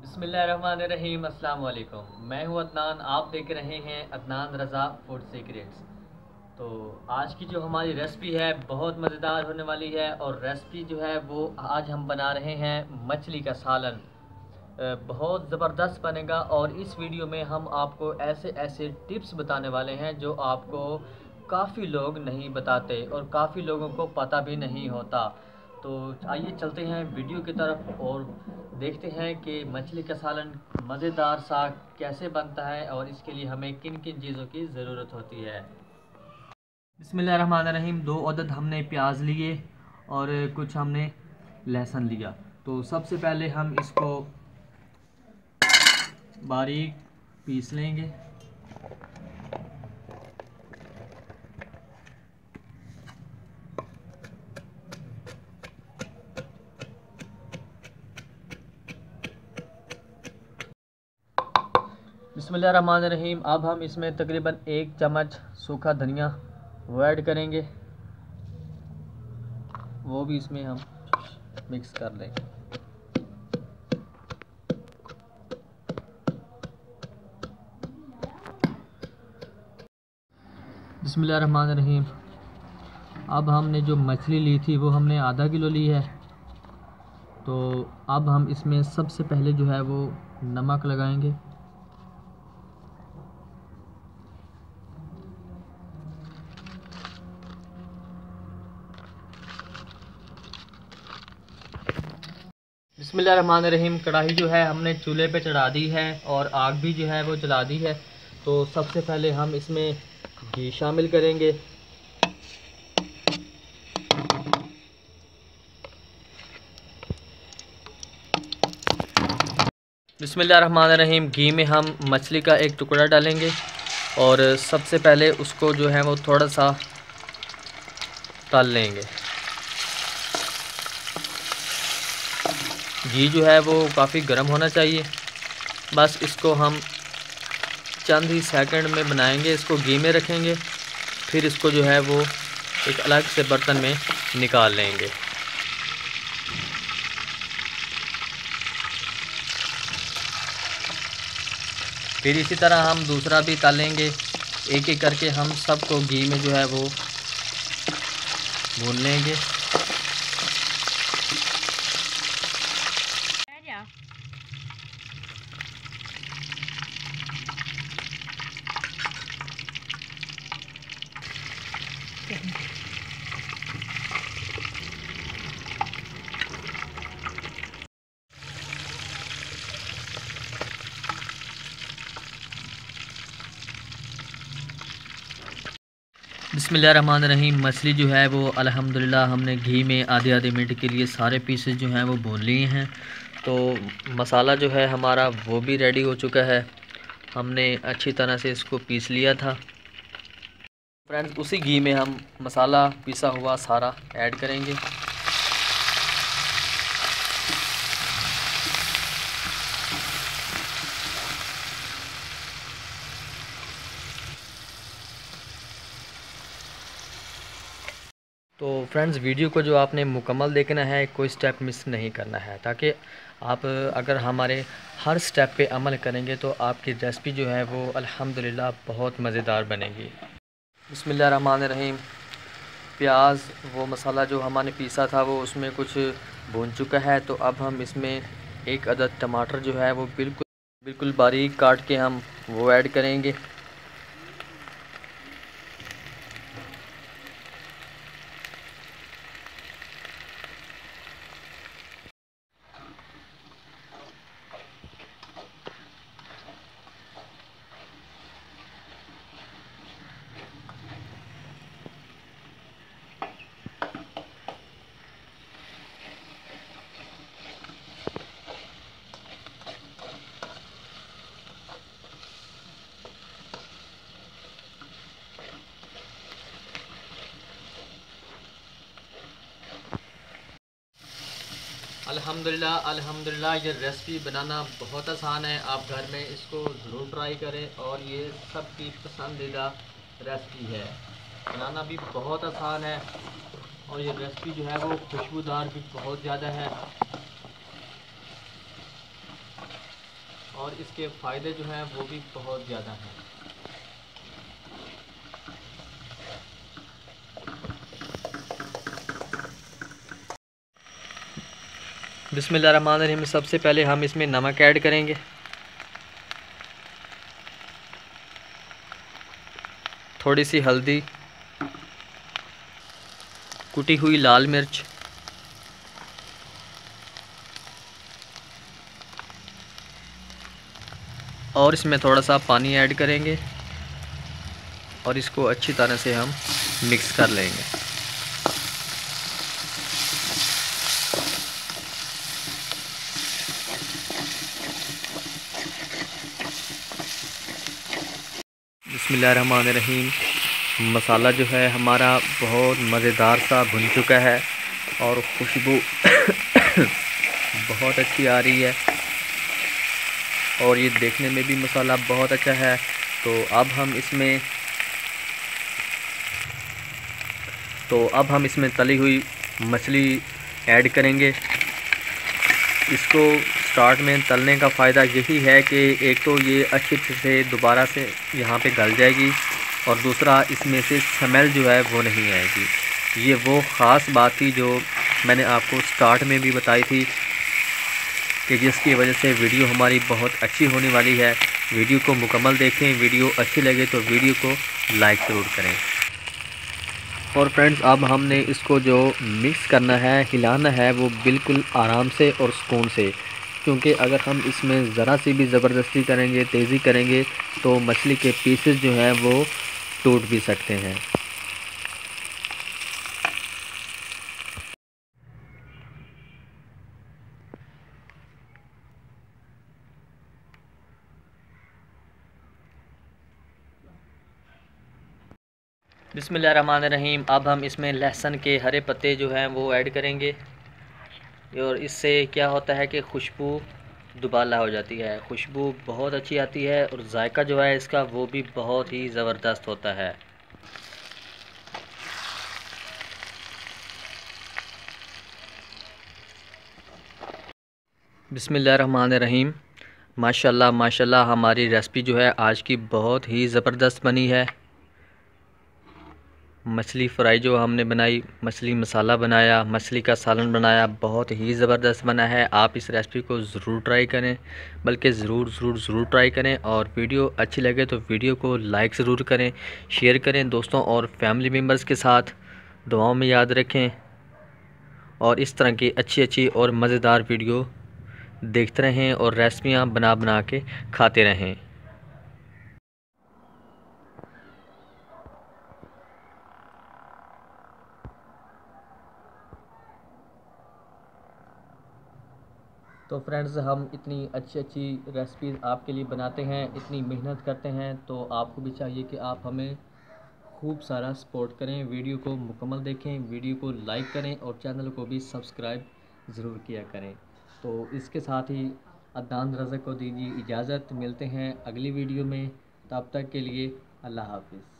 बिस्मिल्लाहिर्रहमानिर्रहीम। अस्सलाम वालेकुम। मैं हूं अदनान, आप देख रहे हैं अदनान रज़ा फूड सीक्रेट्स। तो आज की जो हमारी रेसिपी है बहुत मज़ेदार होने वाली है और रेसिपी जो है वो आज हम बना रहे हैं मछली का सालन। बहुत ज़बरदस्त बनेगा और इस वीडियो में हम आपको ऐसे ऐसे टिप्स बताने वाले हैं जो आपको काफ़ी लोग नहीं बताते और काफ़ी लोगों को पता भी नहीं होता। तो आइए चलते हैं वीडियो की तरफ और देखते हैं कि मछली का सालन मज़ेदार सा कैसे बनता है और इसके लिए हमें किन किन चीज़ों की ज़रूरत होती है। बिस्मिल्लाहिर्रहमानिर्रहीम। 2 अदद हमने प्याज लिए और कुछ हमने लहसुन लिया। तो सबसे पहले हम इसको बारीक पीस लेंगे। बिस्मिल्लाहिर्रहमानिर्रहीम। अब हम इसमें तकरीबन 1 चम्मच सूखा धनिया वो ऐड करेंगे, वो भी इसमें हम मिक्स कर लेंगे। बिस्मिल्लाहिर्रहमानिर्रहीम। अब हमने जो मछली ली थी वो हमने आधा किलो ली है। तो अब हम इसमें सबसे पहले जो है वो नमक लगाएंगे। बिस्मिल्लाहिर्रहमानिर्रहीम। कढ़ाई जो है हमने चूल्हे पे चढ़ा दी है और आग भी जो है वो जला दी है। तो सबसे पहले हम इसमें घी शामिल करेंगे। बिस्मिल्लाहिर्रहमानिर्रहीम। घी में हम मछली का एक टुकड़ा डालेंगे और सबसे पहले उसको जो है वो थोड़ा सा तल लेंगे। घी जो है वो काफ़ी गर्म होना चाहिए। बस इसको हम चंद ही सेकंड में बनाएंगे। इसको घी में रखेंगे, फिर इसको जो है वो एक अलग से बर्तन में निकाल लेंगे। फिर इसी तरह हम दूसरा भी तलेंगे। एक एक करके हम सबको घी में जो है वो भून लेंगे। बिस्मिल्लाहिर्रहमानिर्रहीम। मछली जो है वो अल्हम्दुलिल्लाह हमने घी में आधे आधे मिनट के लिए सारे पीसेस जो हैं वो भून लिए हैं। तो मसाला जो है हमारा वो भी रेडी हो चुका है। हमने अच्छी तरह से इसको पीस लिया था। फ्रेंड्स, उसी घी में हम मसाला पिसा हुआ सारा ऐड करेंगे। तो फ्रेंड्स, वीडियो को जो आपने मुकम्मल देखना है, कोई स्टेप मिस नहीं करना है, ताकि आप अगर हमारे हर स्टेप पे अमल करेंगे तो आपकी रेसिपी जो है वो अल्हम्दुलिल्लाह बहुत मज़ेदार बनेगी। बिस्मिल्लाहिर्रहमानिर्रहीम। प्याज वो मसाला जो हमने पीसा था वो उसमें कुछ भून चुका है। तो अब हम इसमें 1 अदद टमाटर जो है वो बिल्कुल बिल्कुल बारीक काट के हम वो ऐड करेंगे। अल्हम्दुलिल्लाह अल्हम्दुलिल्लाह, ये रेसिपी बनाना बहुत आसान है। आप घर में इसको ज़रूर ट्राई करें और ये सबकी पसंदीदा रेसिपी है। बनाना भी बहुत आसान है और ये रेसिपी जो है वो खुशबूदार भी बहुत ज़्यादा है। और इसके फ़ायदे जो हैं वो भी बहुत ज़्यादा हैं। बिस्मिल्लाहिर्रहमानिर्रहीम। सबसे पहले हम इसमें नमक ऐड करेंगे, थोड़ी सी हल्दी, कुटी हुई लाल मिर्च, और इसमें थोड़ा सा पानी ऐड करेंगे और इसको अच्छी तरह से हम मिक्स कर लेंगे। बिस्मिल्लाहिर्रहमानिर्रहीम। मसाला जो है हमारा बहुत मज़ेदार सा भुन चुका है और खुशबू बहुत अच्छी आ रही है और ये देखने में भी मसाला बहुत अच्छा है। तो अब हम इसमें तली हुई मछली ऐड करेंगे। इसको स्टार्ट में तलने का फ़ायदा यही है कि एक तो ये अच्छी से दोबारा से यहाँ पे गल जाएगी और दूसरा इसमें से स्मेल जो है वो नहीं आएगी। ये वो ख़ास बात थी जो मैंने आपको स्टार्ट में भी बताई थी कि जिसकी वजह से वीडियो हमारी बहुत अच्छी होने वाली है। वीडियो को मुकम्मल देखें, वीडियो अच्छी लगे तो वीडियो को लाइक ज़रूर करें। और फ्रेंड्स, अब हमने इसको जो मिक्स करना है, हिलाना है, वो बिल्कुल आराम से और सुकून से, क्योंकि अगर हम इसमें ज़रा सी भी ज़बरदस्ती करेंगे, तेज़ी करेंगे तो मछली के पीसेस जो हैं वो टूट भी सकते हैं। बिस्मिल्लाहिर्रहमानिर्रहीम। अब हम इसमें लहसुन के हरे पत्ते जो हैं वो ऐड करेंगे और इससे क्या होता है कि खुशबू दुबाला हो जाती है, खुशबू बहुत अच्छी आती है और जायका जो है इसका वो भी बहुत ही ज़बरदस्त होता है। बिस्मिल्लाहिर्रहमानिर्रहीम। माशाल्लाह माशाल्लाह, हमारी रेसिपी जो है आज की बहुत ही ज़बरदस्त बनी है। मछली फ्राई जो हमने बनाई, मछली मसाला बनाया, मछली का सालन बनाया, बहुत ही ज़बरदस्त बना है। आप इस रेसिपी को ज़रूर ट्राई करें, बल्कि ज़रूर ट्राई करें। और वीडियो अच्छी लगे तो वीडियो को लाइक ज़रूर करें, शेयर करें दोस्तों और फैमिली मेम्बर्स के साथ। दुआओं में याद रखें और इस तरह की अच्छी और मज़ेदार वीडियो देखते रहें और रेसिपियाँ बना बना के खाते रहें। तो फ्रेंड्स, हम इतनी अच्छी रेसिपीज़ आपके लिए बनाते हैं, इतनी मेहनत करते हैं, तो आपको भी चाहिए कि आप हमें खूब सारा सपोर्ट करें। वीडियो को मुकम्मल देखें, वीडियो को लाइक करें और चैनल को भी सब्सक्राइब ज़रूर किया करें। तो इसके साथ ही अदनान रज़ा को दीजिए इजाज़त। मिलते हैं अगली वीडियो में, तब तक के लिए अल्लाह हाफ़िज़।